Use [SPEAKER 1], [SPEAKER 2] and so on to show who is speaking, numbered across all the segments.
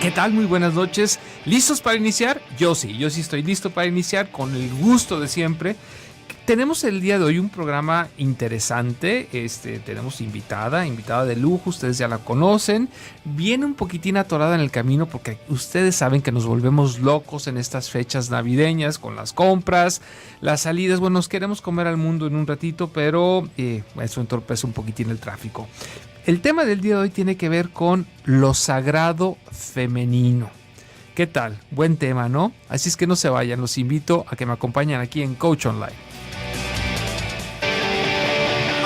[SPEAKER 1] ¿Qué tal? Muy buenas noches. ¿Listos para iniciar? Yo sí estoy listo para iniciar con el gusto de siempre. Tenemos el día de hoy un programa interesante. Tenemos invitada de lujo, ustedes ya la conocen. Viene un poquitín atorada en el camino porque ustedes saben que nos volvemos locos en estas fechas navideñas con las compras, las salidas. Bueno, nos queremos comer al mundo en un ratito, pero eso entorpece un poquitín el tráfico. El tema del día de hoy tiene que ver con lo sagrado femenino. ¿Qué tal? Buen tema, ¿no? Así es que no se vayan, los invito a que me acompañen aquí en Coach Online.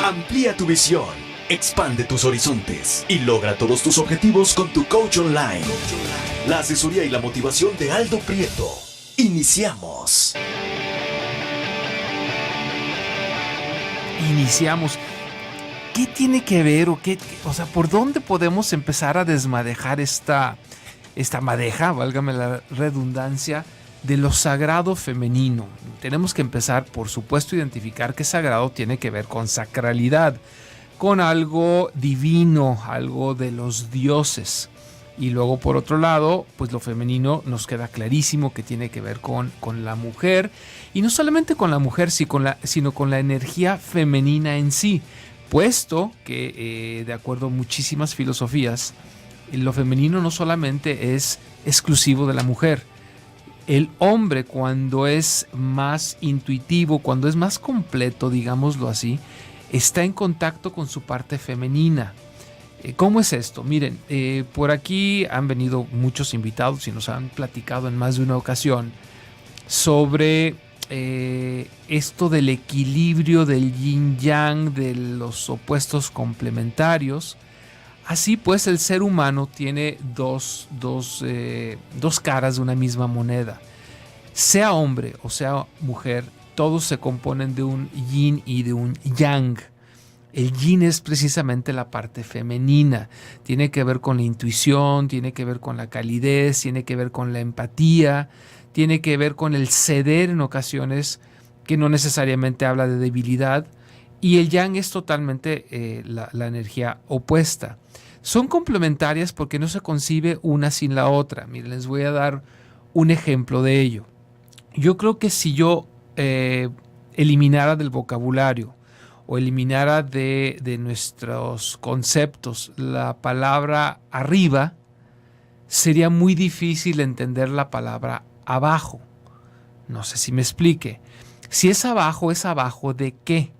[SPEAKER 2] Amplía tu visión, expande tus horizontes y logra todos tus objetivos con tu Coach Online. La asesoría y la motivación de Aldo Prieto. Iniciamos.
[SPEAKER 1] ¿Qué tiene que ver por dónde podemos empezar a desmadejar esta madeja, válgame la redundancia, de lo sagrado femenino? Tenemos que empezar, por supuesto, a identificar que sagrado tiene que ver con sacralidad, con algo divino, algo de los dioses. Y luego, por otro lado, pues lo femenino nos queda clarísimo que tiene que ver con la mujer. Y no solamente con la mujer, sino con la energía femenina en sí. Puesto que, de acuerdo a muchísimas filosofías, lo femenino no solamente es exclusivo de la mujer. El hombre, cuando es más intuitivo, cuando es más completo, digámoslo así, está en contacto con su parte femenina. ¿Cómo es esto? Miren, por aquí han venido muchos invitados y nos han platicado en más de una ocasión sobre esto del equilibrio del yin-yang, de los opuestos complementarios. Así pues, el ser humano tiene dos caras de una misma moneda. Sea hombre o sea mujer, todos se componen de un yin y de un yang. El yin es precisamente la parte femenina. Tiene que ver con la intuición, tiene que ver con la calidez, tiene que ver con la empatía, tiene que ver con el ceder en ocasiones, que no necesariamente habla de debilidad. Y el yang es totalmente la energía opuesta. Son complementarias porque no se concibe una sin la otra. Miren, les voy a dar un ejemplo de ello. Yo creo que si yo eliminara del vocabulario o eliminara de nuestros conceptos la palabra arriba, sería muy difícil entender la palabra abajo. No sé si me explique. Si es abajo ¿de qué?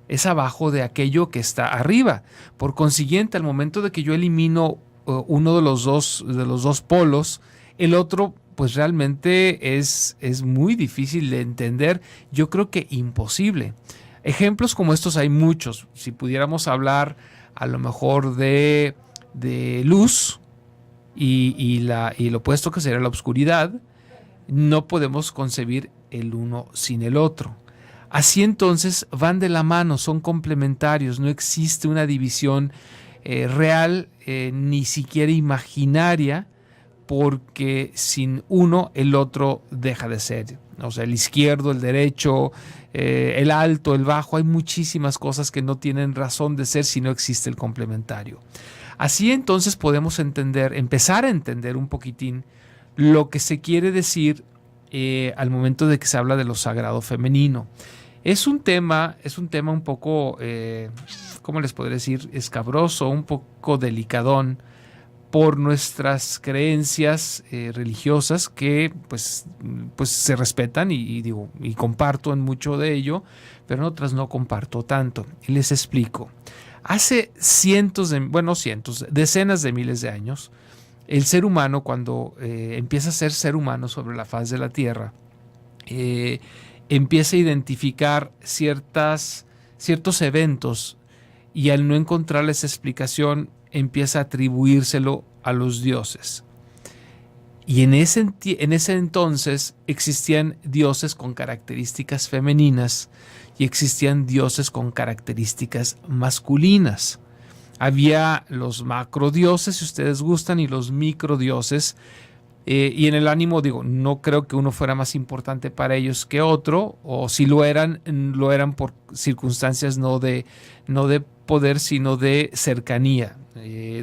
[SPEAKER 1] Es abajo de aquello que está arriba. Por consiguiente, al momento de que yo elimino uno de los dos polos, el otro pues realmente es muy difícil de entender. Yo creo que imposible. Ejemplos como estos hay muchos. Si pudiéramos hablar a lo mejor de luz y lo opuesto que sería la oscuridad, no podemos concebir el uno sin el otro. Así entonces van de la mano, son complementarios, no existe una división real, ni siquiera imaginaria, porque sin uno el otro deja de ser. O sea, el izquierdo, el derecho, el alto, el bajo, hay muchísimas cosas que no tienen razón de ser si no existe el complementario. Así entonces podemos empezar a entender un poquitín lo que se quiere decir al momento de que se habla de lo sagrado femenino. Es un tema un poco, ¿cómo les podría decir? Escabroso, un poco delicadón por nuestras creencias religiosas que pues se respetan y comparto en mucho de ello, pero en otras no comparto tanto. Y les explico. Hace decenas de miles de años, el ser humano, cuando empieza a ser ser humano sobre la faz de la Tierra, empieza a identificar ciertos eventos y al no encontrarles explicación empieza a atribuírselo a los dioses. Y en ese entonces existían dioses con características femeninas y existían dioses con características masculinas. Había los macrodioses, si ustedes gustan, y los microdioses. Y en el ánimo, digo, no creo que uno fuera más importante para ellos que otro, o si lo eran por circunstancias no de poder, sino de cercanía,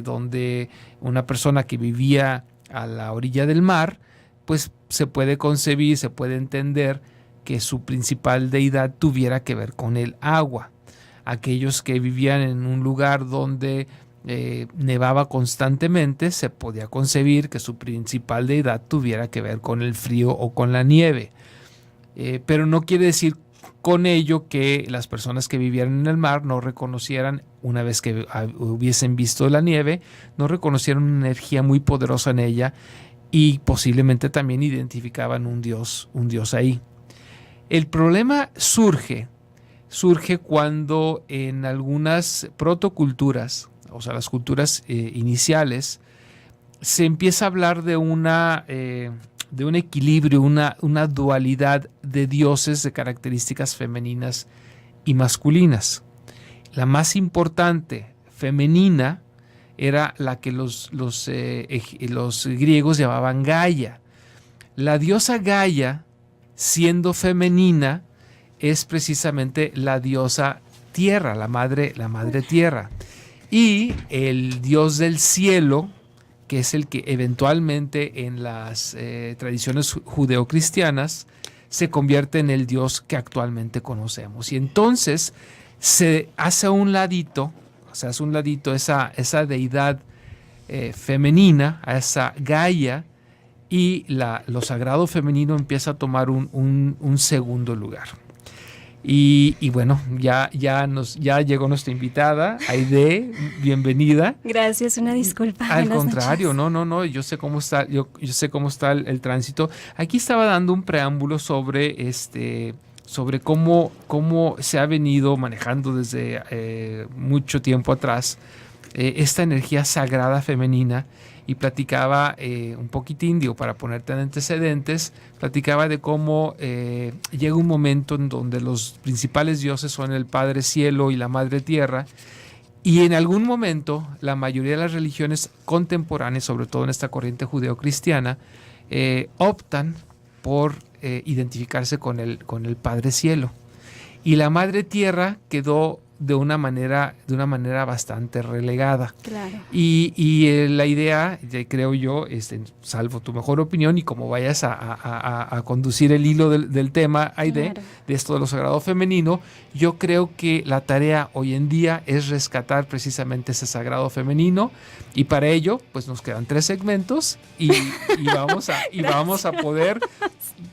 [SPEAKER 1] donde una persona que vivía a la orilla del mar, pues se puede concebir, se puede entender que su principal deidad tuviera que ver con el agua. Aquellos que vivían en un lugar donde nevaba constantemente, se podía concebir que su principal deidad tuviera que ver con el frío o con la nieve. Pero no quiere decir con ello que las personas que vivieran en el mar no reconocieran, una vez que hubiesen visto la nieve, no reconocieran una energía muy poderosa en ella y posiblemente también identificaban un dios ahí. El problema surge cuando en algunas protoculturas, o sea, las culturas iniciales, se empieza a hablar de un equilibrio, una dualidad de dioses de características femeninas y masculinas. La más importante, femenina, era la que los griegos llamaban Gaia. La diosa Gaia, siendo femenina, es precisamente la diosa tierra, la madre tierra. Y el dios del cielo, que es el que eventualmente en las tradiciones judeocristianas se convierte en el dios que actualmente conocemos. Y entonces se hace a un ladito esa deidad femenina, a esa Gaia, y lo sagrado femenino empieza a tomar un segundo lugar. Y bueno, ya llegó nuestra invitada, Aide, bienvenida.
[SPEAKER 3] Gracias, una disculpa.
[SPEAKER 1] Al contrario, no, yo sé cómo está, yo sé cómo está el tránsito. Aquí estaba dando un preámbulo sobre cómo se ha venido manejando desde mucho tiempo atrás esta energía sagrada femenina, y platicaba un poquitín, para ponerte en antecedentes, platicaba de cómo llega un momento en donde los principales dioses son el Padre Cielo y la Madre Tierra, y en algún momento la mayoría de las religiones contemporáneas, sobre todo en esta corriente judeocristiana, optan por identificarse con el Padre Cielo, y la Madre Tierra quedó de una manera bastante relegada.
[SPEAKER 3] Claro.
[SPEAKER 1] Y la idea, creo yo, salvo tu mejor opinión y como vayas a conducir el hilo del tema, Aide,
[SPEAKER 3] claro,
[SPEAKER 1] de esto de lo sagrado femenino, yo creo que la tarea hoy en día es rescatar precisamente ese sagrado femenino, y para ello pues nos quedan 3 segmentos y vamos a poder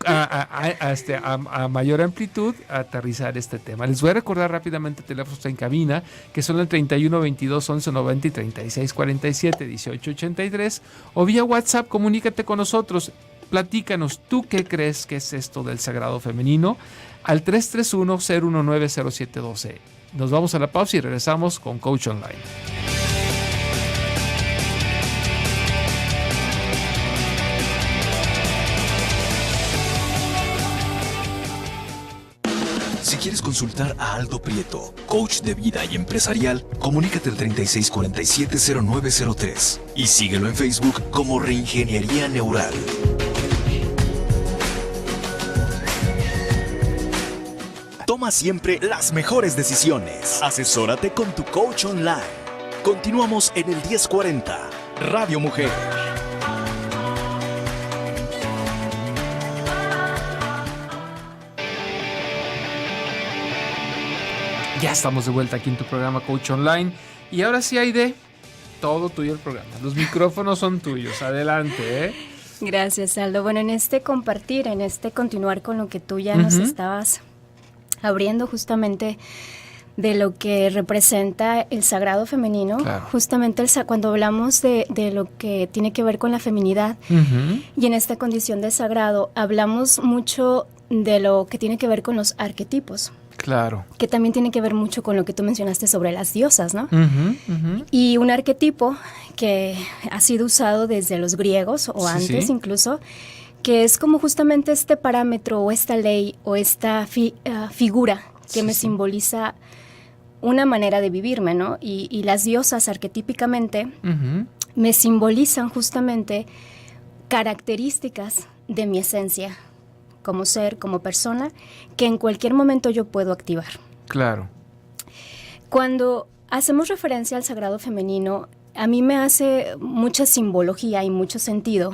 [SPEAKER 1] a mayor amplitud aterrizar este tema. Les voy a recordar rápidamente teléfonos en cabina, que son el 31 22 11 90 y 36 47 18 83, o vía WhatsApp. Comunícate con nosotros, platícanos, ¿tú qué crees que es esto del sagrado femenino? Al 331-019-0712. Nos vamos a la pausa y regresamos con Coach Online.
[SPEAKER 2] Si quieres consultar a Aldo Prieto, coach de vida y empresarial, comunícate al 3647-0903 y síguelo en Facebook como Reingeniería Neural. Toma siempre las mejores decisiones. Asesórate con tu coach online. Continuamos en el 1040, Radio Mujer.
[SPEAKER 1] Ya estamos de vuelta aquí en tu programa Coach Online. Y ahora sí, Aide, todo tuyo el programa. Los micrófonos son tuyos. Adelante, ¿eh?
[SPEAKER 3] Gracias, Aldo. Bueno, en este compartir, en este continuar con lo que tú ya nos estabas abriendo justamente de lo que representa el sagrado femenino, claro, justamente cuando hablamos de lo que tiene que ver con la feminidad, y en esta condición de sagrado, hablamos mucho de lo que tiene que ver con los arquetipos.
[SPEAKER 1] Claro.
[SPEAKER 3] Que también tiene que ver mucho con lo que tú mencionaste sobre las diosas, ¿no? Y un arquetipo que ha sido usado desde los griegos o antes incluso, que es como justamente este parámetro o esta ley o esta figura que me simboliza una manera de vivirme, ¿no? Y las diosas arquetípicamente me simbolizan justamente características de mi esencia como ser, como persona, que en cualquier momento yo puedo activar.
[SPEAKER 1] Claro.
[SPEAKER 3] Cuando hacemos referencia al sagrado femenino, a mí me hace mucha simbología y mucho sentido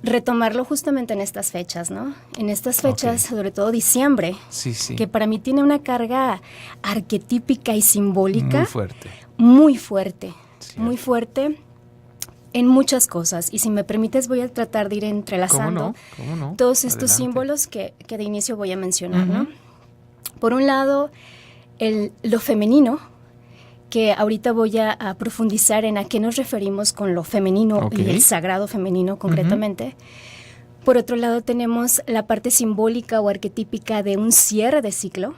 [SPEAKER 3] retomarlo justamente en estas fechas, ¿no? En estas fechas, sobre todo diciembre, que para mí tiene una carga arquetípica y simbólica muy fuerte, muy fuerte en muchas cosas. Y si me permites, voy a tratar de ir entrelazando
[SPEAKER 1] ¿Cómo no?
[SPEAKER 3] todos estos símbolos que de inicio voy a mencionar, ¿no? Por un lado, lo femenino, que ahorita voy a profundizar en a qué nos referimos con lo femenino y el sagrado femenino concretamente. Por otro lado, tenemos la parte simbólica o arquetípica de un cierre de ciclo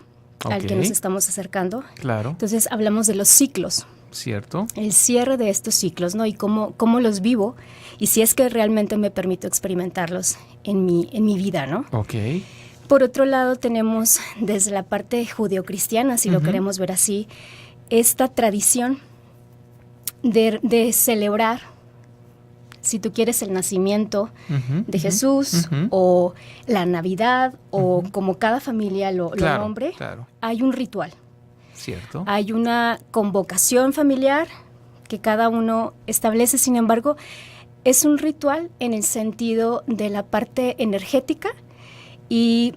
[SPEAKER 3] al que nos estamos acercando.
[SPEAKER 1] Claro.
[SPEAKER 3] Entonces, hablamos de los ciclos.
[SPEAKER 1] Cierto.
[SPEAKER 3] El cierre de estos ciclos, ¿no? Y cómo los vivo y si es que realmente me permito experimentarlos en mi vida, ¿no?
[SPEAKER 1] Ok.
[SPEAKER 3] Por otro lado, tenemos desde la parte judeocristiana, si lo queremos ver así, esta tradición de celebrar, si tú quieres, el nacimiento de Jesús o la Navidad o como cada familia lo nombre, hay un ritual.
[SPEAKER 1] Cierto.
[SPEAKER 3] Hay una convocación familiar que cada uno establece, sin embargo, es un ritual en el sentido de la parte energética y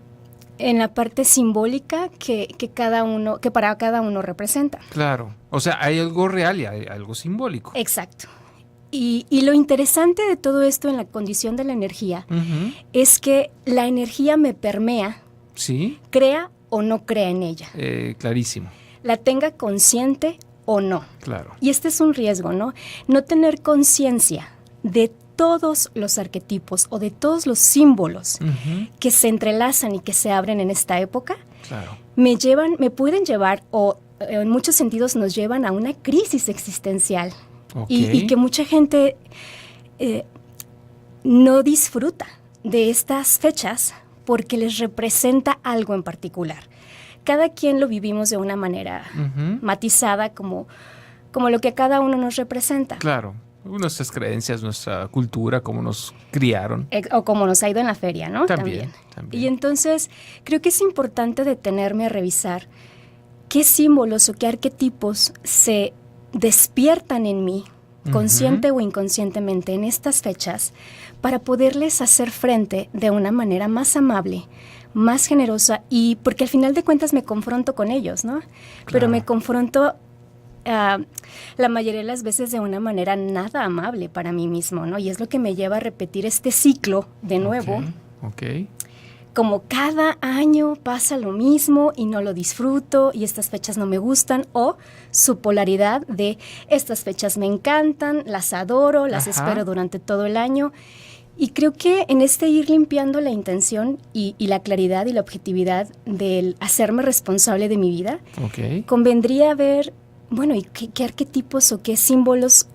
[SPEAKER 3] en la parte simbólica que para cada uno representa.
[SPEAKER 1] Claro. O sea, hay algo real y hay algo simbólico.
[SPEAKER 3] Exacto. Y lo interesante de todo esto en la condición de la energía es que la energía me permea, crea o no crea en ella.
[SPEAKER 1] Clarísimo.
[SPEAKER 3] La tenga consciente o no.
[SPEAKER 1] Claro.
[SPEAKER 3] Y este es un riesgo, ¿no? No tener conciencia de todos los arquetipos o de todos los símbolos que se entrelazan y que se abren en esta época, me pueden llevar, o en muchos sentidos nos llevan a una crisis existencial. Y que mucha gente no disfruta de estas fechas porque les representa algo en particular. Cada quien lo vivimos de una manera matizada como lo que a cada uno nos representa.
[SPEAKER 1] Claro. Nuestras creencias, nuestra cultura, cómo nos criaron.
[SPEAKER 3] O como nos ha ido en la feria, ¿no?
[SPEAKER 1] También.
[SPEAKER 3] Y entonces creo que es importante detenerme a revisar qué símbolos o qué arquetipos se despiertan en mí, consciente o inconscientemente, en estas fechas, para poderles hacer frente de una manera más amable, más generosa, y porque al final de cuentas me confronto con ellos, ¿no? Pero me confronto la mayoría de las veces de una manera nada amable para mí mismo, ¿no? Y es lo que me lleva a repetir este ciclo de nuevo. Como cada año pasa lo mismo y no lo disfruto y estas fechas no me gustan, o su polaridad de estas fechas me encantan, las adoro, las espero durante todo el año. Y creo que en este ir limpiando la intención y la claridad y la objetividad del hacerme responsable de mi vida, convendría ver, bueno, ¿y qué arquetipos o qué símbolos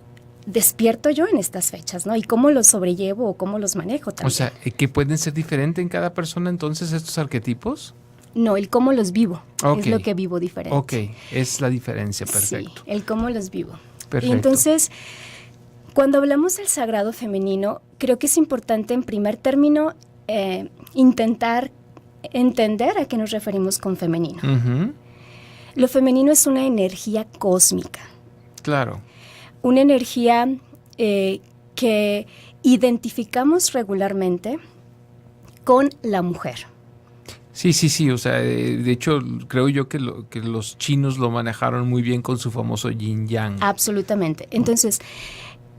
[SPEAKER 3] despierto yo en estas fechas, ¿no? Y cómo los sobrellevo o cómo los manejo también.
[SPEAKER 1] O sea, ¿que pueden ser diferentes en cada persona entonces estos arquetipos?
[SPEAKER 3] No, el cómo los vivo es lo que vivo diferente.
[SPEAKER 1] Ok, es la diferencia, perfecto.
[SPEAKER 3] Sí, el cómo los vivo.
[SPEAKER 1] Perfecto.
[SPEAKER 3] Y entonces, cuando hablamos del sagrado femenino, creo que es importante en primer término intentar entender a qué nos referimos con femenino. Lo femenino es una energía cósmica.
[SPEAKER 1] Claro.
[SPEAKER 3] Una energía que identificamos regularmente con la mujer.
[SPEAKER 1] Sí, o sea, de hecho creo yo que los chinos lo manejaron muy bien con su famoso yin-yang.
[SPEAKER 3] Absolutamente. Entonces,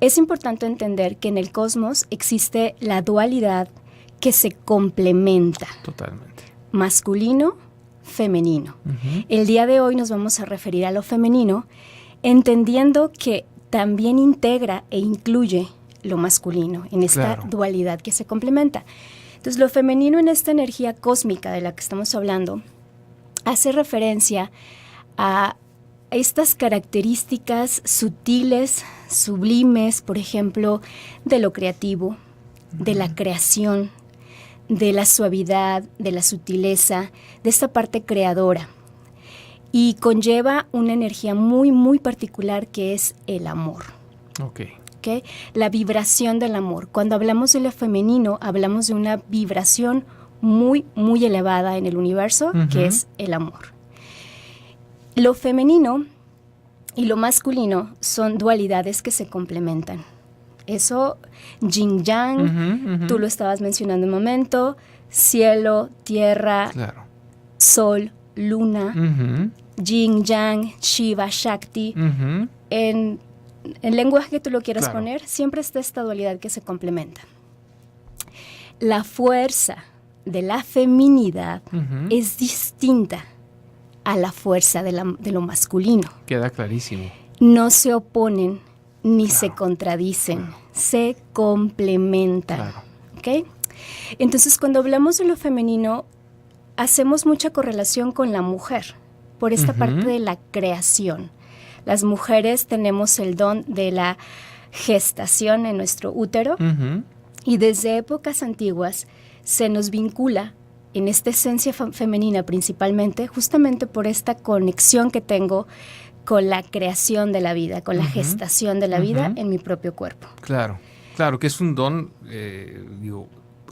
[SPEAKER 3] es importante entender que en el cosmos existe la dualidad que se complementa.
[SPEAKER 1] Totalmente.
[SPEAKER 3] Masculino, femenino. El día de hoy nos vamos a referir a lo femenino, entendiendo que también integra e incluye lo masculino en esta dualidad que se complementa. Entonces, lo femenino en esta energía cósmica de la que estamos hablando hace referencia a estas características sutiles, sublimes, por ejemplo, de lo creativo, de la creación, de la suavidad, de la sutileza, de esta parte creadora. Y conlleva una energía muy, muy particular que es el amor. ¿ok? La vibración del amor. Cuando hablamos de lo femenino, hablamos de una vibración muy, muy elevada en el universo, que es el amor. Lo femenino y lo masculino son dualidades que se complementan. Eso, yin-yang, tú lo estabas mencionando un momento, cielo, tierra,
[SPEAKER 1] claro.
[SPEAKER 3] Sol, luna, yin-yang, Shiva, Shakti. En el lenguaje que tú lo quieras poner, siempre está esta dualidad que se complementa. La fuerza de la feminidad es distinta a la fuerza de lo masculino.
[SPEAKER 1] Queda clarísimo.
[SPEAKER 3] No se oponen ni se contradicen, se complementan. ¿Ok? Entonces, cuando hablamos de lo femenino, hacemos mucha correlación con la mujer, por esta parte de la creación. Las mujeres tenemos el don de la gestación en nuestro útero y desde épocas antiguas se nos vincula en esta esencia femenina principalmente, justamente por esta conexión que tengo con la creación de la vida, con la gestación de la vida en mi propio cuerpo.
[SPEAKER 1] Claro, claro, que es un don,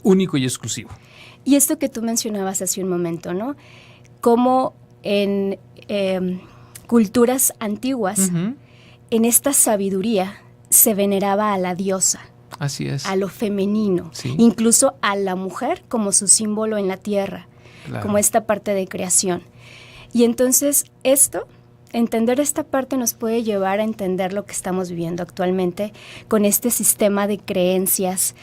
[SPEAKER 1] único y exclusivo.
[SPEAKER 3] Y esto que tú mencionabas hace un momento, ¿no? Como en culturas antiguas, en esta sabiduría se veneraba a la diosa.
[SPEAKER 1] Así es.
[SPEAKER 3] A lo femenino, incluso a la mujer como su símbolo en la tierra, como esta parte de creación. Y entonces entender esta parte nos puede llevar a entender lo que estamos viviendo actualmente con este sistema de creencias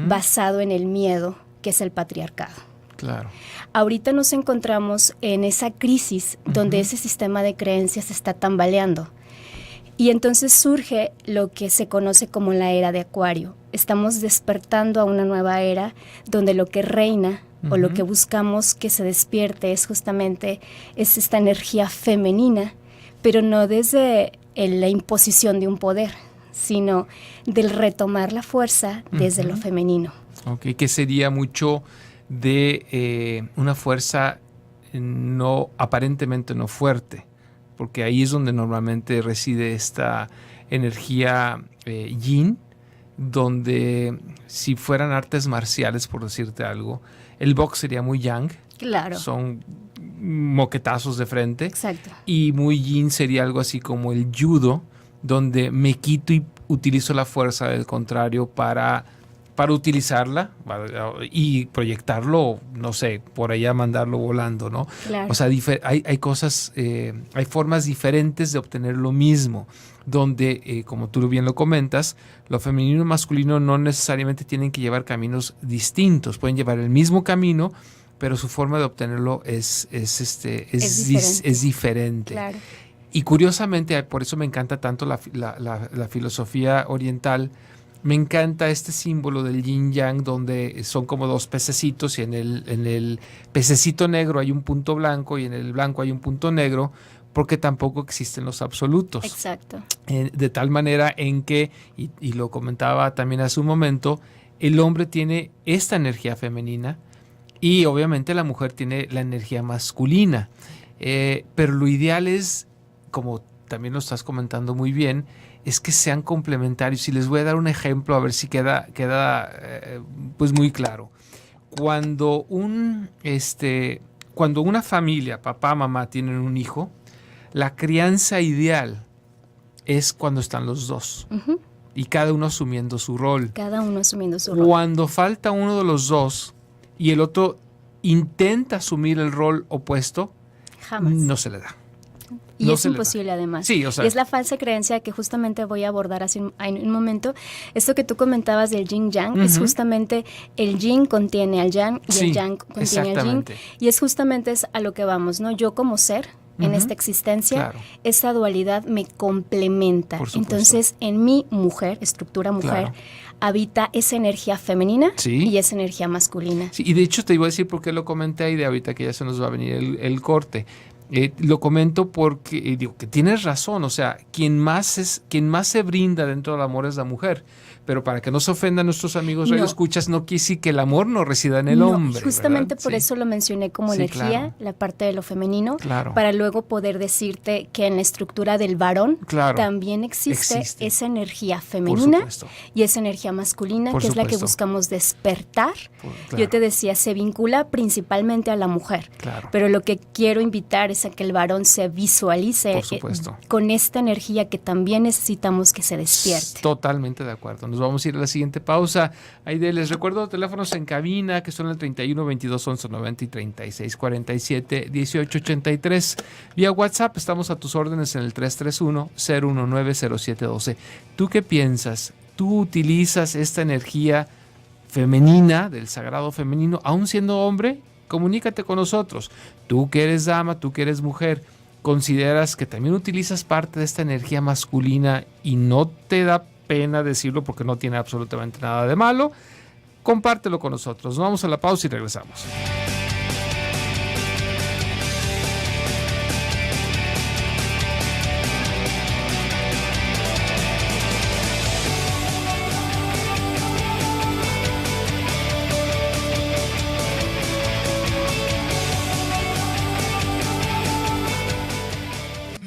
[SPEAKER 3] basado en el miedo, que es el patriarcado.
[SPEAKER 1] Claro.
[SPEAKER 3] Ahorita nos encontramos en esa crisis donde ese sistema de creencias está tambaleando. Y entonces surge lo que se conoce como la era de Acuario. Estamos despertando a una nueva era donde lo que reina o lo que buscamos que se despierte es justamente esta energía femenina, pero no desde la imposición de un poder, sino del retomar la fuerza desde lo femenino.
[SPEAKER 1] Ok, que sería mucho de una fuerza aparentemente no fuerte, porque ahí es donde normalmente reside esta energía yin, donde si fueran artes marciales, por decirte algo, el box sería muy yang.
[SPEAKER 3] Claro.
[SPEAKER 1] Son moquetazos de frente.
[SPEAKER 3] Exacto.
[SPEAKER 1] Y muy yin sería algo así como el judo, donde me quito y utilizo la fuerza del contrario para utilizarla y proyectarlo, no sé, por allá mandarlo volando, ¿no?
[SPEAKER 3] Claro.
[SPEAKER 1] O sea, hay cosas, hay formas diferentes de obtener lo mismo, donde, como tú bien lo comentas, lo femenino y masculino no necesariamente tienen que llevar caminos distintos, pueden llevar el mismo camino, pero su forma de obtenerlo es diferente.
[SPEAKER 3] Claro.
[SPEAKER 1] Y curiosamente, por eso me encanta tanto la filosofía oriental. Me encanta este símbolo del yin yang, donde son como dos pececitos y en el pececito negro hay un punto blanco y en el blanco hay un punto negro, porque tampoco existen los absolutos.
[SPEAKER 3] Exacto.
[SPEAKER 1] De tal manera en que, y lo comentaba también hace un momento, el hombre tiene esta energía femenina y obviamente la mujer tiene la energía masculina. Pero lo ideal es, como también lo estás comentando muy bien, es que sean complementarios. Y les voy a dar un ejemplo a ver si queda pues muy claro. Cuando una familia, papá, mamá, tienen un hijo, la crianza ideal es cuando están los dos. Y cada uno asumiendo su rol.
[SPEAKER 3] Cada uno asumiendo su rol.
[SPEAKER 1] Cuando falta uno de los dos y el otro intenta asumir el rol opuesto,
[SPEAKER 3] jamás
[SPEAKER 1] no se le da.
[SPEAKER 3] Y es imposible además.
[SPEAKER 1] Sí, o sea,
[SPEAKER 3] y es la falsa creencia que justamente voy a abordar en un momento. Esto que tú comentabas del yin-yang es justamente el yin contiene al yang y el yang contiene al yin. Y es justamente a lo que vamos, ¿no? Yo como ser en esta existencia, esa dualidad me complementa. Entonces, en mi mujer, estructura mujer, habita esa energía femenina y esa energía masculina.
[SPEAKER 1] Sí, y de hecho te iba a decir por qué lo comenté ahí de ahorita que ya se nos va a venir el corte. Lo comento porque digo que tienes razón, o sea, quien más se brinda dentro del amor es la mujer. Pero para que no se ofendan nuestros amigos radioescuchas, no quiere decir que el amor no resida en el hombre.
[SPEAKER 3] Justamente
[SPEAKER 1] ¿verdad?
[SPEAKER 3] por eso lo mencioné como energía, claro, la parte de lo femenino, claro, para luego poder decirte que en la estructura del varón, claro, también existe esa energía femenina y esa energía masculina, que es la que buscamos despertar. Claro. Yo te decía, se vincula principalmente a la mujer, claro, pero lo que quiero invitar es a que el varón se visualice con esta energía que también necesitamos que se despierte.
[SPEAKER 1] Totalmente de acuerdo. Nos vamos a ir a la siguiente pausa. Aide, les recuerdo los teléfonos en cabina, que son el 31 22 11 90 y 36 47 18 83. Vía WhatsApp estamos a tus órdenes en el 331 019 0712. ¿Tú qué piensas? ¿Tú utilizas esta energía femenina, del sagrado femenino, aún siendo hombre? Comunícate con nosotros. Tú que eres dama, tú que eres mujer, ¿consideras que también utilizas parte de esta energía masculina y no te da pena decirlo porque no tiene absolutamente nada de malo? Compártelo con nosotros. Nos vamos a la pausa y regresamos.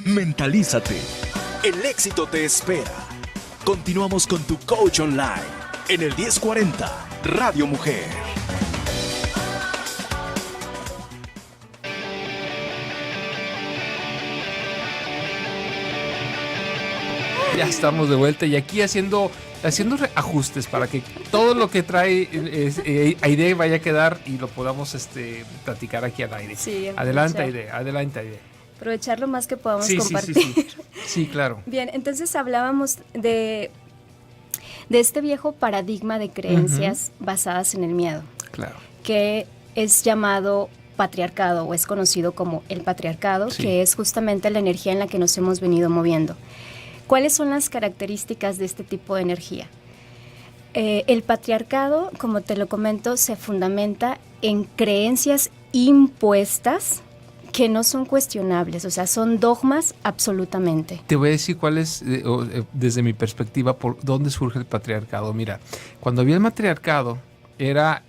[SPEAKER 2] Mentalízate. El éxito te espera. Continuamos con tu coach online en el 1040 Radio Mujer.
[SPEAKER 1] Ya estamos de vuelta y aquí haciendo ajustes para que todo lo que trae Aide vaya a quedar y lo podamos platicar aquí al aire. Sí, adelante Aide.
[SPEAKER 3] Aprovechar lo más que podamos compartir.
[SPEAKER 1] Sí, claro.
[SPEAKER 3] Bien, entonces hablábamos de este viejo paradigma de creencias basadas en el miedo. Claro. Que es llamado patriarcado o es conocido como el patriarcado, que es justamente la energía en la que nos hemos venido moviendo. ¿Cuáles son las características de este tipo de energía? El patriarcado, como te lo comento, se fundamenta en creencias impuestas que no son cuestionables, o sea, son dogmas absolutamente.
[SPEAKER 1] Te voy a decir cuál es, desde mi perspectiva, por dónde surge el patriarcado. Mira, cuando había el matriarcado, era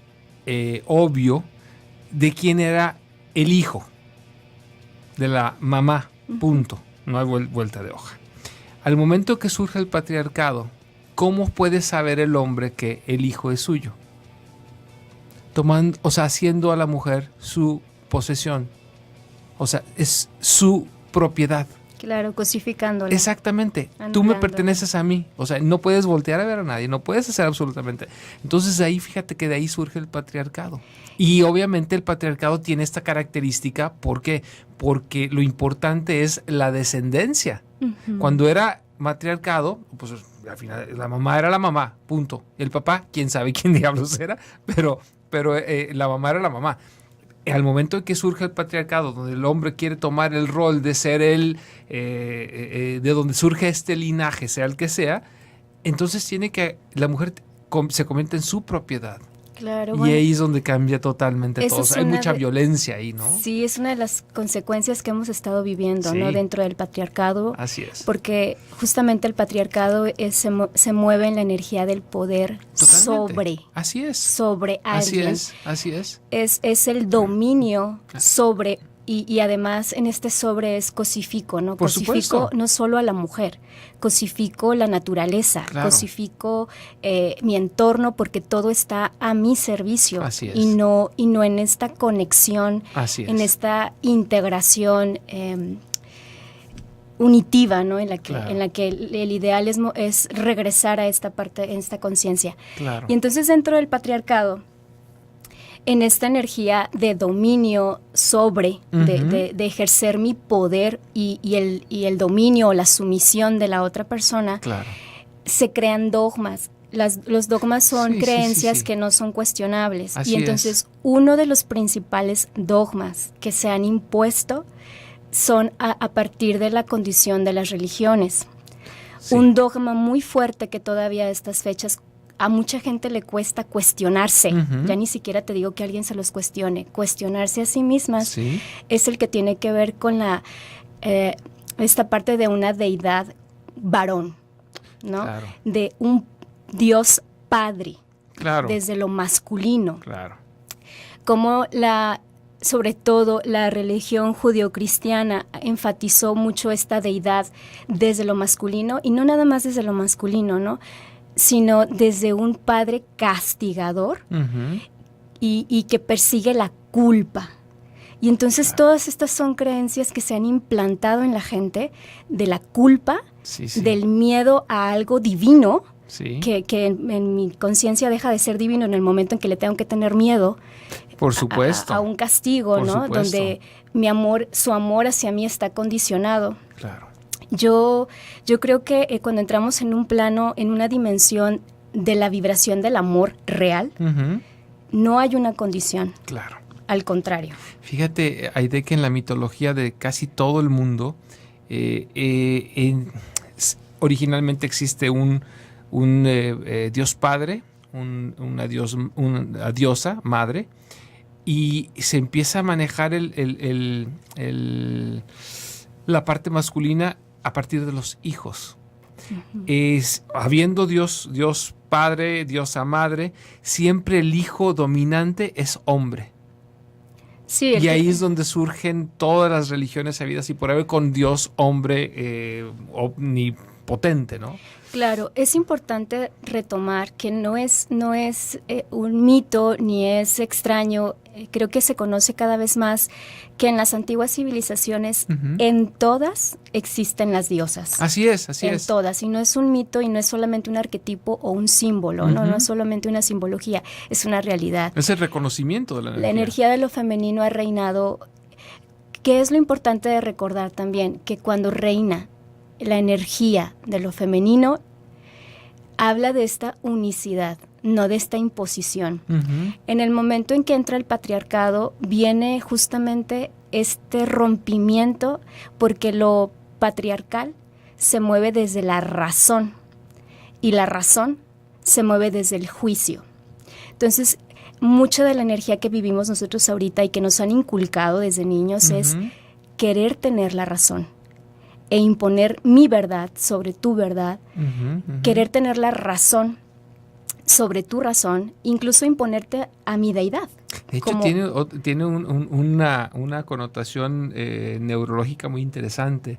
[SPEAKER 1] obvio de quién era el hijo, de la mamá, punto. No hay vuelta de hoja. Al momento que surge el patriarcado, ¿cómo puede saber el hombre que el hijo es suyo? Haciendo a la mujer su posesión. O sea, es su propiedad.
[SPEAKER 3] Claro, cosificándola.
[SPEAKER 1] Exactamente. Tú me perteneces a mí. O sea, no puedes voltear a ver a nadie, no puedes hacer absolutamente. Entonces ahí, fíjate que de ahí surge el patriarcado. Y obviamente el patriarcado tiene esta característica. ¿Por qué? Porque lo importante es la descendencia. Uh-huh. Cuando era matriarcado, pues al final la mamá era la mamá, punto. El papá, quién sabe quién diablos era, pero la mamá era la mamá. Al momento en que surge el patriarcado, donde el hombre quiere tomar el rol de ser de donde surge este linaje, sea el que sea, entonces tiene que la mujer se convierte en su propiedad. Claro, y ahí es donde cambia totalmente todo. O sea, hay mucha violencia ahí, ¿no? Sí, es una de las consecuencias que hemos estado viviendo, ¿no? Dentro del patriarcado. Así es. Porque justamente el patriarcado se mueve en la energía del poder sobre. Así es. Sobre alguien. Así es. Es el dominio sobre. Y además en este sobre es cosifico, ¿no? Por supuesto. No solo a la mujer, cosifico la naturaleza, cosifico mi entorno porque todo está a mi servicio. Así es. Y no en esta conexión, en esta integración unitiva, ¿no? En la que el ideal es regresar a esta parte, en esta conciencia. Claro. Y entonces dentro del patriarcado, en esta energía de dominio sobre, de ejercer mi poder y el dominio o la sumisión de la otra persona, se crean dogmas. Los dogmas son creencias que no son cuestionables. Así y entonces uno de los principales dogmas que se han impuesto son a partir de la condición de las religiones. Sí. Un dogma muy fuerte que todavía a estas fechas
[SPEAKER 3] a mucha gente le cuesta cuestionarse. Ya ni siquiera te digo que alguien se los cuestione. Cuestionarse a sí mismas es el que tiene que ver con esta parte de una deidad varón, ¿no? Claro. De un Dios padre, desde lo masculino. Claro. Como sobre todo la religión judeocristiana enfatizó mucho esta deidad desde lo masculino, y no nada más desde lo masculino, ¿no? Sino desde un padre castigador y que persigue la culpa. Y entonces todas estas son creencias que se han implantado en la gente de la culpa, del miedo a algo divino, que en mi conciencia deja de ser divino en el momento en que le tengo que tener miedo.
[SPEAKER 1] Por supuesto.
[SPEAKER 3] A un castigo, por ¿no? Supuesto. Donde su amor hacia mí está condicionado. Claro. Yo creo que cuando entramos en un plano, en una dimensión de la vibración del amor real, no hay una condición. Claro. Al contrario.
[SPEAKER 1] Fíjate, Aide, que en la mitología de casi todo el mundo, originalmente existe un Dios Padre, una diosa madre, y se empieza a manejar la parte masculina a partir de los hijos. Habiendo Dios Padre, diosa madre, siempre el hijo dominante es hombre. Sí, y ahí es donde surgen todas las religiones habidas y por haber, con Dios hombre omnipotente, ¿no?
[SPEAKER 3] Claro, es importante retomar que no es un mito ni es extraño. Creo que se conoce cada vez más que en las antiguas civilizaciones, en todas existen las diosas.
[SPEAKER 1] Así es.
[SPEAKER 3] En todas, y no es un mito y no es solamente un arquetipo o un símbolo, no es solamente una simbología, es una realidad.
[SPEAKER 1] Es el reconocimiento de la energía.
[SPEAKER 3] La energía de lo femenino ha reinado. ¿Qué es lo importante de recordar también? Que cuando reina la energía de lo femenino, habla de esta unicidad, no de esta imposición. En el momento en que entra el patriarcado, viene justamente este rompimiento, porque lo patriarcal se mueve desde la razón y la razón se mueve desde el juicio. Entonces, mucha de la energía que vivimos nosotros ahorita y que nos han inculcado desde niños es querer tener la razón e imponer mi verdad sobre tu verdad, querer tener la razón sobre tu razón, incluso imponerte a mi deidad.
[SPEAKER 1] De hecho, tiene una connotación neurológica muy interesante.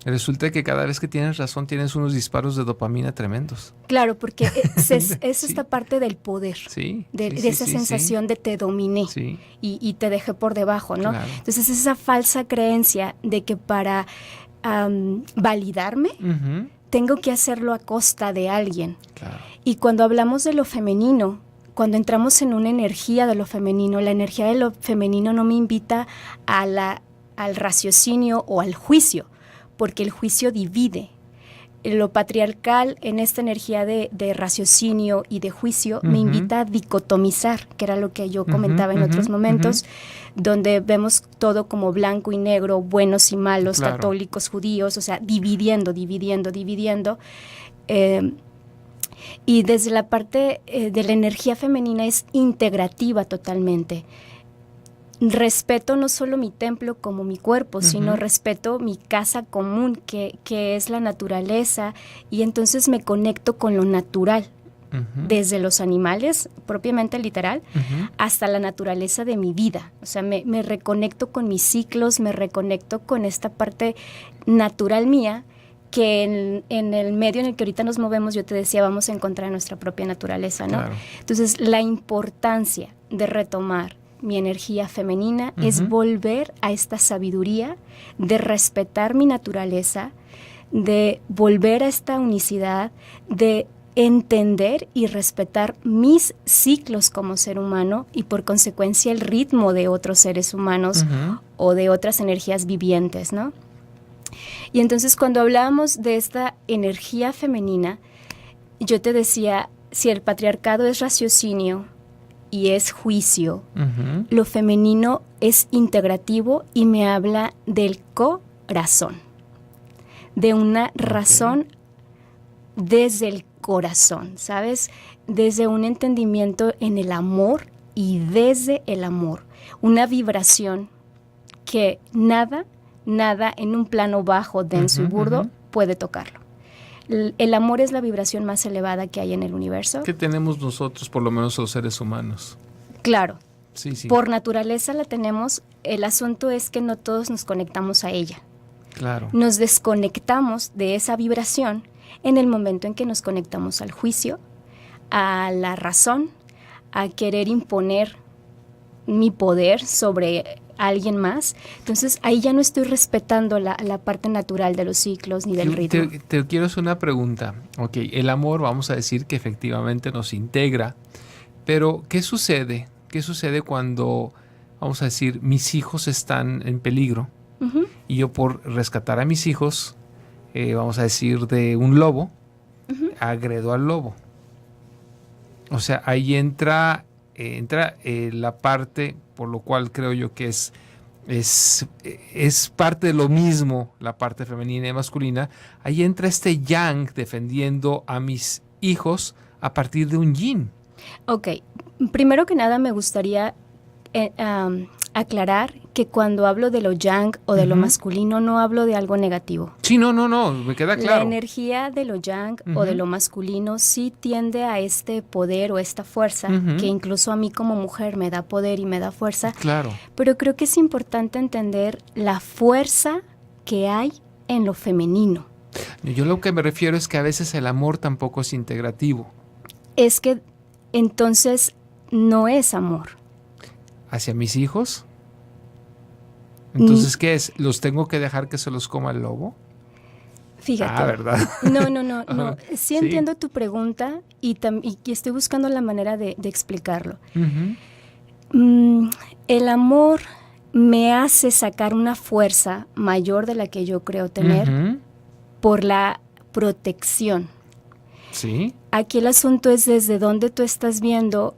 [SPEAKER 1] Resulta que cada vez que tienes razón tienes unos disparos de dopamina tremendos.
[SPEAKER 3] Claro, porque es esta parte del poder, de esa sensación de te dominé y te dejé por debajo, ¿no? Claro. Entonces esa falsa creencia de que para validarme tengo que hacerlo a costa de alguien. Claro. Y cuando hablamos de lo femenino, cuando entramos en una energía de lo femenino, la energía de lo femenino no me invita al raciocinio o al juicio, porque el juicio divide. Lo patriarcal en esta energía de raciocinio y de juicio me invita a dicotomizar, que era lo que yo comentaba en otros momentos, donde vemos todo como blanco y negro, buenos y malos, claro, católicos, judíos, o sea, dividiendo. Y desde la parte de la energía femenina es integrativa totalmente. Respeto no solo mi templo como mi cuerpo, sino respeto mi casa común, que es la naturaleza, y entonces me conecto con lo natural, desde los animales, propiamente literal, hasta la naturaleza de mi vida. O sea, me reconecto con mis ciclos, me reconecto con esta parte natural mía, que en el medio en el que ahorita nos movemos, yo te decía, vamos a encontrar nuestra propia naturaleza, ¿no? Claro. Entonces, la importancia de retomar mi energía femenina es volver a esta sabiduría de respetar mi naturaleza, de volver a esta unicidad, de entender y respetar mis ciclos como ser humano y por consecuencia el ritmo de otros seres humanos o de otras energías vivientes, ¿no? Y entonces cuando hablábamos de esta energía femenina, yo te decía, si el patriarcado es raciocinio y es juicio, lo femenino es integrativo y me habla del corazón, de una razón desde el corazón, ¿sabes? Desde un entendimiento en el amor y desde el amor. Una vibración que nada en un plano bajo, denso y burdo puede tocarlo. El amor es la vibración más elevada que hay en el universo.
[SPEAKER 1] ¿Qué tenemos nosotros, por lo menos los seres humanos?
[SPEAKER 3] Claro.
[SPEAKER 1] Sí.
[SPEAKER 3] Por naturaleza la tenemos. El asunto es que no todos nos conectamos a ella.
[SPEAKER 1] Claro.
[SPEAKER 3] Nos desconectamos de esa vibración en el momento en que nos conectamos al juicio, a la razón, a querer imponer mi poder sobre alguien más. Entonces ahí ya no estoy respetando la parte natural de los ciclos ni del ritmo.
[SPEAKER 1] Te quiero hacer una pregunta. Ok, el amor, vamos a decir que efectivamente nos integra, pero ¿qué sucede? ¿Qué sucede cuando, vamos a decir, mis hijos están en peligro? Y yo, por rescatar a mis hijos, vamos a decir, de un lobo, agredo al lobo. O sea, ahí entra la parte, por lo cual creo yo que es parte de lo mismo, la parte femenina y masculina. Ahí entra este yang defendiendo a mis hijos a partir de un yin.
[SPEAKER 3] Ok, primero que nada me gustaría aclarar que cuando hablo de lo yang o de lo masculino no hablo de algo negativo.
[SPEAKER 1] Sí, no, me queda claro.
[SPEAKER 3] La energía de lo yang o de lo masculino sí tiende a este poder o esta fuerza que incluso a mí como mujer me da poder y me da fuerza.
[SPEAKER 1] Claro.
[SPEAKER 3] Pero creo que es importante entender la fuerza que hay en lo femenino.
[SPEAKER 1] Yo lo que me refiero es que a veces el amor tampoco es integrativo.
[SPEAKER 3] Es que entonces no es amor.
[SPEAKER 1] ¿Hacia mis hijos? Entonces, ¿qué es? ¿Los tengo que dejar que se los coma el lobo?
[SPEAKER 3] Fíjate.
[SPEAKER 1] ¿Verdad?
[SPEAKER 3] No. Sí entiendo tu pregunta y estoy buscando la manera de explicarlo. El amor me hace sacar una fuerza mayor de la que yo creo tener por la protección.
[SPEAKER 1] Sí.
[SPEAKER 3] Aquí el asunto es desde dónde tú estás viendo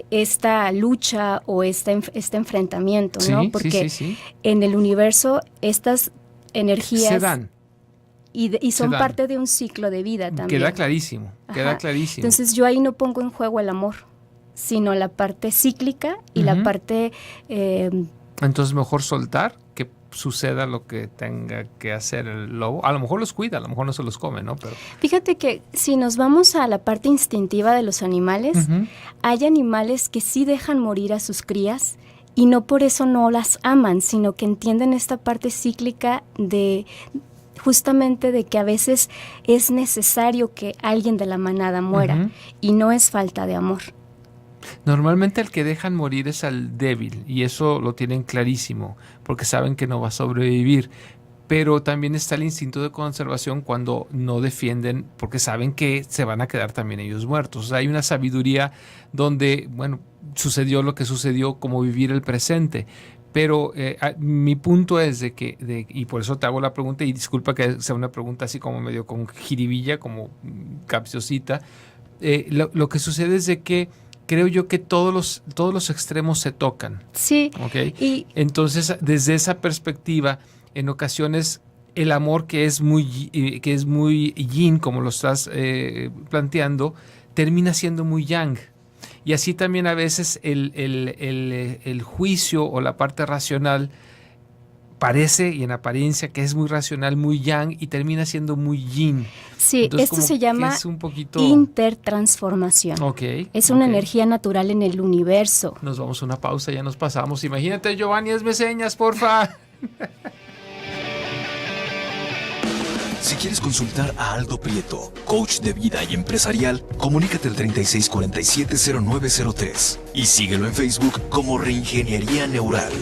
[SPEAKER 3] esta lucha o este enfrentamiento, ¿no? Porque en el universo estas energías
[SPEAKER 1] se dan.
[SPEAKER 3] Y son parte de un ciclo de vida también.
[SPEAKER 1] Queda clarísimo.
[SPEAKER 3] Entonces yo ahí no pongo en juego el amor, sino la parte cíclica y la parte...
[SPEAKER 1] Entonces mejor soltar que suceda lo que tenga que hacer el lobo. A lo mejor los cuida, a lo mejor no se los come, ¿no? Pero
[SPEAKER 3] fíjate que si nos vamos a la parte instintiva de los animales, hay animales que sí dejan morir a sus crías y no por eso no las aman, sino que entienden esta parte cíclica de justamente de que a veces es necesario que alguien de la manada muera y no es falta de amor.
[SPEAKER 1] Normalmente el que dejan morir es al débil y eso lo tienen clarísimo porque saben que no va a sobrevivir, pero también está el instinto de conservación cuando no defienden porque saben que se van a quedar también ellos muertos. O sea, hay una sabiduría donde, bueno, sucedió lo que sucedió, como vivir el presente. Pero mi punto es y por eso te hago la pregunta, y disculpa que sea una pregunta así como medio con jiribilla, como capciosita, lo que sucede es de que creo yo que todos los extremos se tocan.
[SPEAKER 3] Sí.
[SPEAKER 1] ¿Okay? Entonces, desde esa perspectiva, en ocasiones el amor que es muy yin, como lo estás planteando, termina siendo muy yang. Y así también a veces el juicio o la parte racional parece, y en apariencia, que es muy racional, muy yang, y termina siendo muy yin.
[SPEAKER 3] Sí,
[SPEAKER 1] entonces,
[SPEAKER 3] esto se llama
[SPEAKER 1] un poquito...
[SPEAKER 3] intertransformación. Es una energía natural en el universo.
[SPEAKER 1] Nos vamos a una pausa, ya nos pasamos. Imagínate, Giovanni, hazme señas, porfa.
[SPEAKER 2] Si quieres consultar a Aldo Prieto, coach de vida y empresarial, comunícate al 3647-0903 y síguelo en Facebook como Reingeniería Neural.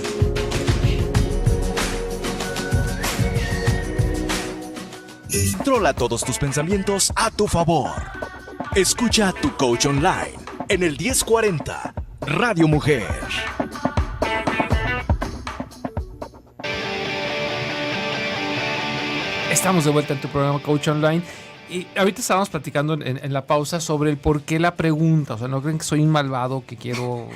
[SPEAKER 2] Controla todos tus pensamientos a tu favor. Escucha a tu coach online en el 1040 Radio Mujer.
[SPEAKER 1] Estamos de vuelta en tu programa Coach Online y ahorita estábamos platicando en la pausa sobre el por qué la pregunta. O sea, no creen que soy un malvado que quiero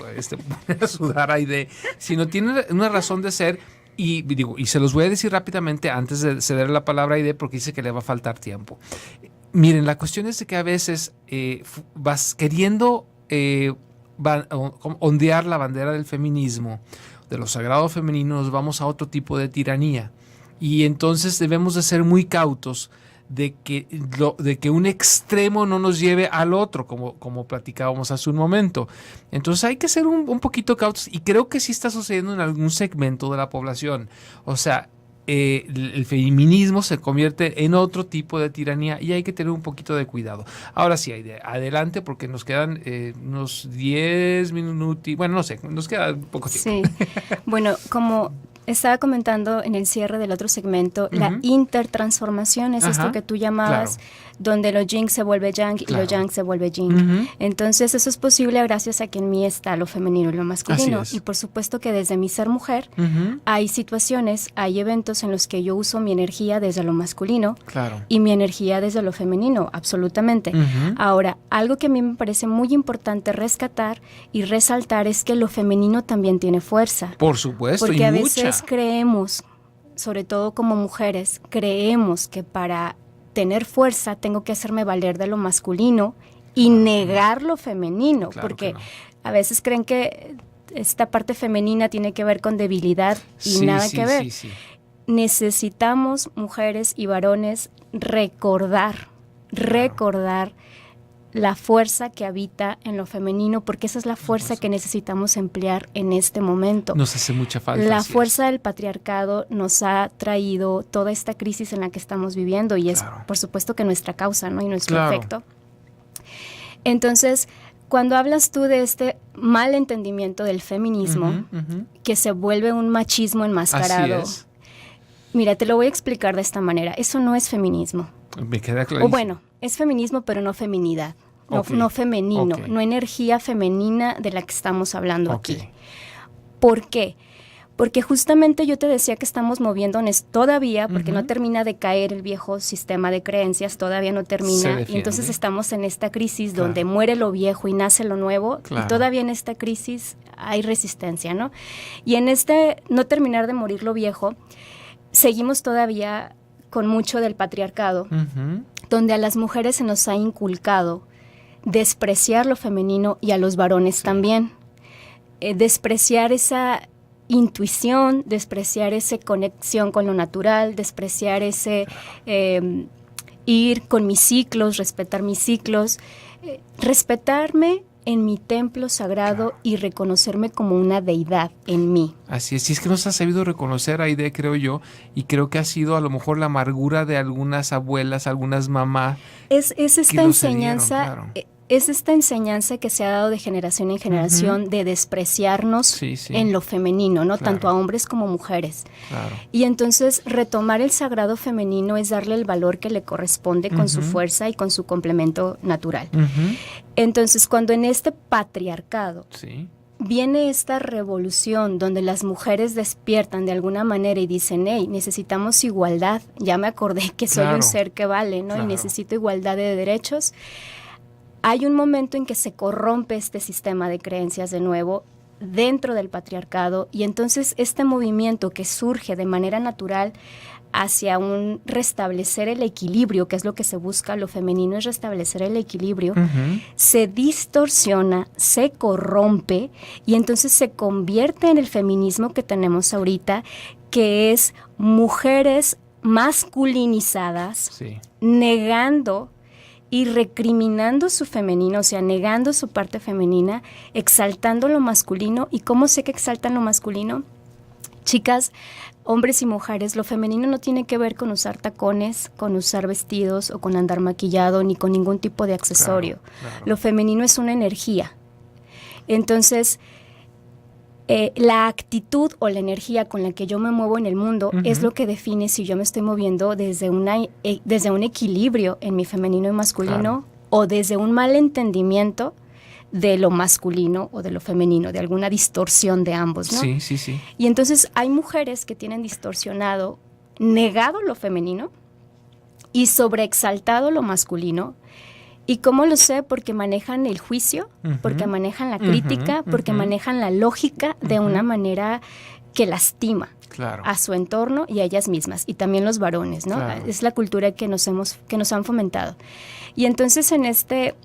[SPEAKER 1] poner a sudar ahí sino tiene una razón de ser. Y se los voy a decir rápidamente antes de ceder la palabra a Aide porque dice que le va a faltar tiempo. Miren, la cuestión es de que a veces vas queriendo ondear la bandera del feminismo, de lo sagrado femenino, nos vamos a otro tipo de tiranía. Y entonces debemos de ser muy cautos de que un extremo no nos lleve al otro, como platicábamos hace un momento. Entonces hay que ser un poquito cautos, y creo que sí está sucediendo en algún segmento de la población. O sea, el feminismo se convierte en otro tipo de tiranía y hay que tener un poquito de cuidado. Ahora sí, adelante, porque nos quedan unos 10 minutos, bueno, no sé, nos queda un poco tiempo.
[SPEAKER 3] Sí, bueno, como estaba comentando en el cierre del otro segmento, la intertransformación es esto que tú llamabas, donde lo yin se vuelve yang y lo yang se vuelve yin. Entonces eso es posible gracias a que en mí está lo femenino y lo masculino. Y por supuesto que desde mi ser mujer hay situaciones, hay eventos en los que yo uso mi energía desde lo masculino y mi energía desde lo femenino, absolutamente. Ahora, algo que a mí me parece muy importante rescatar y resaltar es que lo femenino también tiene fuerza.
[SPEAKER 1] Por supuesto,
[SPEAKER 3] porque
[SPEAKER 1] y
[SPEAKER 3] a
[SPEAKER 1] mucha.
[SPEAKER 3] Veces creemos, sobre todo como mujeres, creemos que para tener fuerza tengo que hacerme valer de lo masculino y negar lo femenino, porque a veces creen que esta parte femenina tiene que ver con debilidad y nada que ver. Necesitamos, mujeres y varones, recordar la fuerza que habita en lo femenino, porque esa es la fuerza que necesitamos emplear en este momento.
[SPEAKER 1] Nos hace mucha falta.
[SPEAKER 3] La fuerza del patriarcado nos ha traído toda esta crisis en la que estamos viviendo y es, por supuesto, que nuestra causa, ¿no? Y nuestro efecto. Entonces, cuando hablas tú de este mal entendimiento del feminismo, que se vuelve un machismo enmascarado, mira, te lo voy a explicar de esta manera. Eso no es feminismo.
[SPEAKER 1] Me queda clarísimo.
[SPEAKER 3] O bueno, es feminismo, pero no feminidad. No femenino, no energía femenina de la que estamos hablando aquí. ¿Por qué? Porque justamente yo te decía que estamos moviéndonos todavía, porque no termina de caer el viejo sistema de creencias, todavía no termina, y entonces estamos en esta crisis donde muere lo viejo y nace lo nuevo, y todavía en esta crisis hay resistencia, ¿no? Y en este no terminar de morir lo viejo, seguimos todavía con mucho del patriarcado, donde a las mujeres se nos ha inculcado despreciar lo femenino y a los varones también. Despreciar esa intuición, despreciar esa conexión con lo natural, despreciar ese ir con mis ciclos, respetar mis ciclos, respetarme en mi templo sagrado y reconocerme como una deidad en mí.
[SPEAKER 1] Así es, y es que nos ha sabido reconocer, Aide, creo yo, y creo que ha sido a lo mejor la amargura de algunas abuelas, algunas mamás.
[SPEAKER 3] Es esta enseñanza, es esta enseñanza que se ha dado de generación en generación de despreciarnos en lo femenino, ¿no? Tanto a hombres como mujeres. Y entonces retomar el sagrado femenino es darle el valor que le corresponde con su fuerza y con su complemento natural. Entonces, cuando en este patriarcado viene esta revolución donde las mujeres despiertan de alguna manera y dicen, hey, necesitamos igualdad, ya me acordé que soy un ser que vale, ¿no? Y necesito igualdad de derechos. Hay un momento en que se corrompe este sistema de creencias de nuevo dentro del patriarcado y entonces este movimiento que surge de manera natural hacia un restablecer el equilibrio, que es lo que se busca, lo femenino es restablecer el equilibrio, se distorsiona, se corrompe y entonces se convierte en el feminismo que tenemos ahorita, que es mujeres masculinizadas, negando y recriminando su femenino, o sea, negando su parte femenina, exaltando lo masculino. ¿Y cómo sé que exaltan lo masculino? Chicas, hombres y mujeres, lo femenino no tiene que ver con usar tacones, con usar vestidos o con andar maquillado, ni con ningún tipo de accesorio. Lo femenino es una energía. Entonces, la actitud o la energía con la que yo me muevo en el mundo es lo que define si yo me estoy moviendo desde un equilibrio en mi femenino y masculino o desde un mal entendimiento de lo masculino o de lo femenino, de alguna distorsión de ambos, ¿no?
[SPEAKER 1] Sí.
[SPEAKER 3] Y entonces hay mujeres que tienen distorsionado, negado lo femenino y sobreexaltado lo masculino. ¿Y cómo lo sé? Porque manejan el juicio, porque manejan la crítica, porque manejan la lógica de una manera que lastima a su entorno y a ellas mismas, y también los varones, ¿no? Claro. Es la cultura que nos han fomentado. Y entonces en este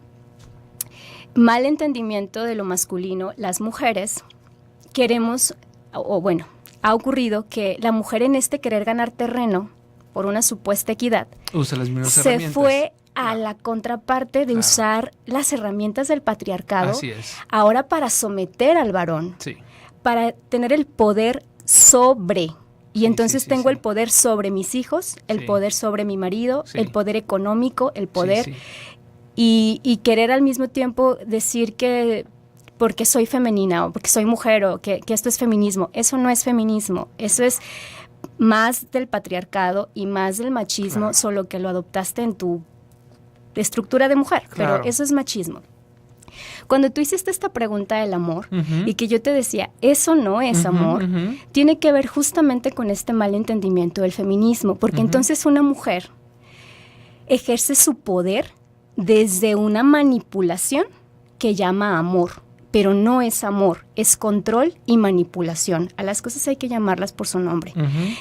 [SPEAKER 3] mal entendimiento de lo masculino, las mujeres queremos, ha ocurrido que la mujer en este querer ganar terreno por una supuesta equidad,
[SPEAKER 1] usa las mismas
[SPEAKER 3] se
[SPEAKER 1] herramientas.
[SPEAKER 3] Fue a la contraparte de usar las herramientas del patriarcado.
[SPEAKER 1] Así es.
[SPEAKER 3] Ahora para someter al varón, para tener el poder sobre, y entonces tengo el poder sobre mis hijos, el poder sobre mi marido, el poder económico, el poder, y querer al mismo tiempo decir que porque soy femenina o porque soy mujer o que esto es feminismo. Eso no es feminismo, eso es más del patriarcado y más del machismo, solo que lo adoptaste en tu estructura de mujer, pero eso es machismo. Cuando tú hiciste esta pregunta del amor y que yo te decía, eso no es amor, tiene que ver justamente con este mal entendimiento del feminismo, porque entonces una mujer ejerce su poder desde una manipulación que llama amor, pero no es amor, es control y manipulación. A las cosas hay que llamarlas por su nombre.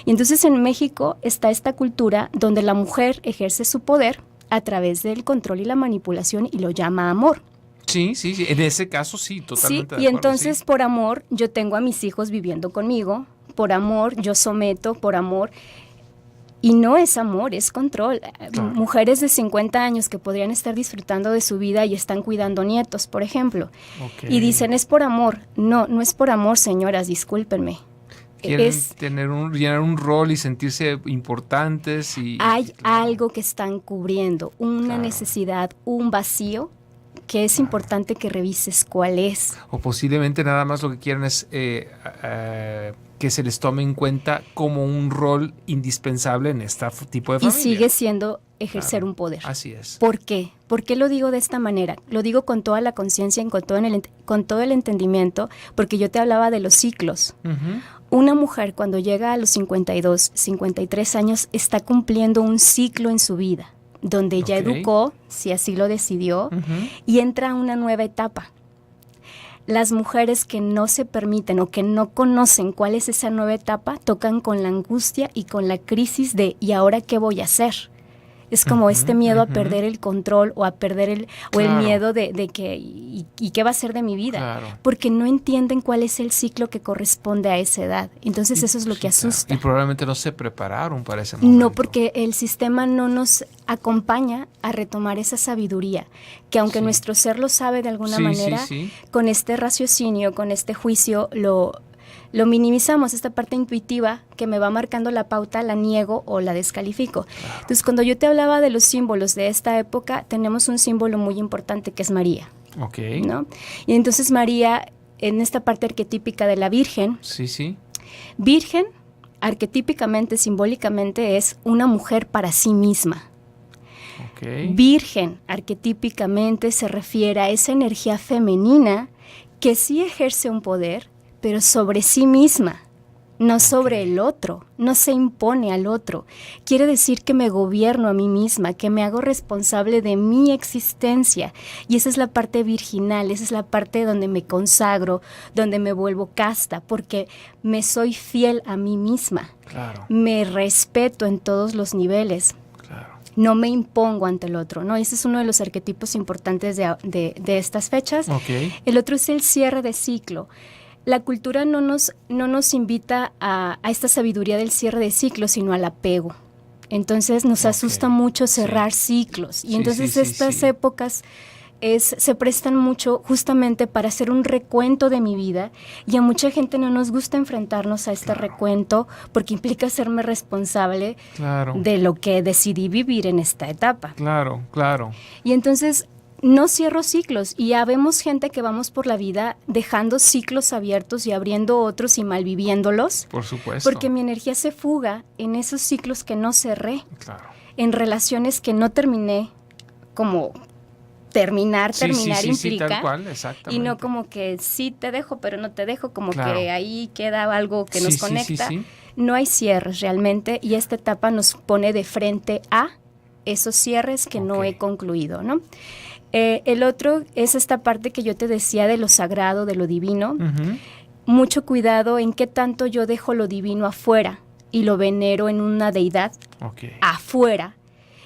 [SPEAKER 3] Y entonces en México está esta cultura donde la mujer ejerce su poder a través del control y la manipulación y lo llama amor.
[SPEAKER 1] Sí, en ese caso sí, totalmente.
[SPEAKER 3] Sí, y entonces por amor yo tengo a mis hijos viviendo conmigo, por amor yo someto, por amor, y no es amor, es control. Mujeres de 50 años que podrían estar disfrutando de su vida y están cuidando nietos, por ejemplo, y dicen es por amor. No es por amor, señoras, discúlpenme.
[SPEAKER 1] Quieren llenar un rol y sentirse importantes.
[SPEAKER 3] Hay algo que están cubriendo, una necesidad, un vacío que es importante que revises cuál es.
[SPEAKER 1] O posiblemente nada más lo que quieren es que se les tome en cuenta como un rol indispensable en este tipo de familia.
[SPEAKER 3] Y sigue siendo ejercer un poder.
[SPEAKER 1] Así es.
[SPEAKER 3] ¿Por qué? ¿Por qué lo digo de esta manera? Lo digo con toda la conciencia, con todo el entendimiento, porque yo te hablaba de los ciclos. Una mujer cuando llega a los 52, 53 años está cumpliendo un ciclo en su vida, donde ya educó, si así lo decidió, y entra a una nueva etapa. Las mujeres que no se permiten o que no conocen cuál es esa nueva etapa, tocan con la angustia y con la crisis de ¿y ahora qué voy a hacer? Es como este miedo a perder el control o a perder el miedo de que ¿y qué va a ser de mi vida? Porque no entienden cuál es el ciclo que corresponde a esa edad. Entonces eso es lo que asusta.
[SPEAKER 1] Y probablemente no se prepararon para ese momento.
[SPEAKER 3] No, porque el sistema no nos acompaña a retomar esa sabiduría, que aunque nuestro ser lo sabe de alguna manera, con este raciocinio, con este juicio, lo minimizamos, esta parte intuitiva que me va marcando la pauta, la niego o la descalifico. Entonces, cuando yo te hablaba de los símbolos de esta época, tenemos un símbolo muy importante que es María. ¿No? Y entonces María, en esta parte arquetípica de la Virgen, Virgen, arquetípicamente, simbólicamente, es una mujer para sí misma. Virgen, arquetípicamente, se refiere a esa energía femenina que sí ejerce un poder, pero sobre sí misma, no sobre el otro, no se impone al otro. Quiere decir que me gobierno a mí misma, que me hago responsable de mi existencia. Y esa es la parte virginal, esa es la parte donde me consagro, donde me vuelvo casta, porque me soy fiel a mí misma. Me respeto en todos los niveles. No me impongo ante el otro, ¿no? Ese es uno de los arquetipos importantes de estas fechas. El otro es el cierre de ciclo. La cultura no nos invita a esta sabiduría del cierre de ciclo, sino al apego. Entonces nos asusta mucho cerrar ciclos. Y entonces estas épocas se prestan mucho justamente para hacer un recuento de mi vida, y a mucha gente no nos gusta enfrentarnos a este recuento porque implica hacerme responsable de lo que decidí vivir en esta etapa. Y entonces no cierro ciclos, y ya vemos gente que vamos por la vida dejando ciclos abiertos y abriendo otros y malviviéndolos.
[SPEAKER 1] Por supuesto.
[SPEAKER 3] Porque mi energía se fuga en esos ciclos que no cerré. En relaciones que no terminé, como terminar implica.
[SPEAKER 1] Tal cual, exactamente.
[SPEAKER 3] Y no como que sí te dejo, pero no te dejo, como que ahí queda algo que nos conecta. No hay cierres realmente, y esta etapa nos pone de frente a esos cierres que no he concluido, ¿no? El otro es esta parte que yo te decía de lo sagrado, de lo divino. mucho cuidado en qué tanto yo dejo lo divino afuera y lo venero en una deidad afuera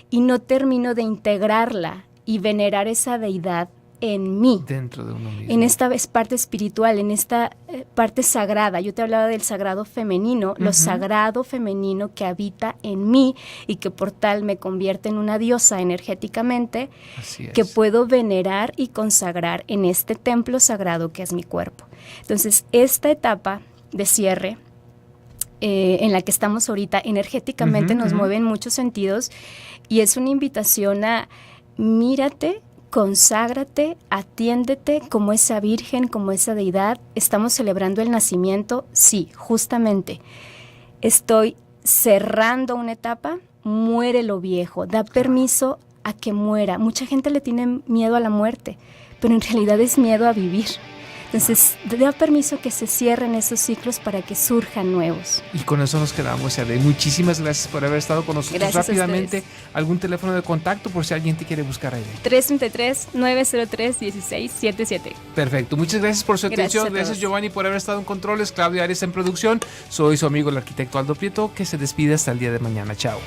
[SPEAKER 3] y no termino de integrarla y venerar esa deidad en mí,
[SPEAKER 1] dentro de uno mismo,
[SPEAKER 3] en esta parte espiritual, en esta parte sagrada. Yo te hablaba del sagrado femenino, lo sagrado femenino que habita en mí y que por tal me convierte en una diosa energéticamente, que puedo venerar y consagrar en este templo sagrado que es mi cuerpo. Entonces, esta etapa de cierre en la que estamos ahorita energéticamente nos mueve en muchos sentidos y es una invitación a mírate, conságrate, atiéndete como esa virgen, como esa deidad. Estamos celebrando el nacimiento, sí, justamente. Estoy cerrando una etapa, muere lo viejo, da permiso a que muera. Mucha gente le tiene miedo a la muerte, pero en realidad es miedo a vivir. Entonces, da permiso que se cierren esos ciclos para que surjan nuevos.
[SPEAKER 1] Y con eso nos quedamos, Ade. Muchísimas gracias por haber estado con nosotros.
[SPEAKER 3] Gracias.
[SPEAKER 1] Rápidamente, algún teléfono de contacto por si alguien te quiere buscar, Ade.
[SPEAKER 3] 333-903-1677.
[SPEAKER 1] Perfecto. Muchas gracias por su atención. Gracias, Giovanni, por haber estado en controles. Claudia Arias en producción. Soy su amigo el arquitecto Aldo Prieto, que se despide hasta el día de mañana. Chao.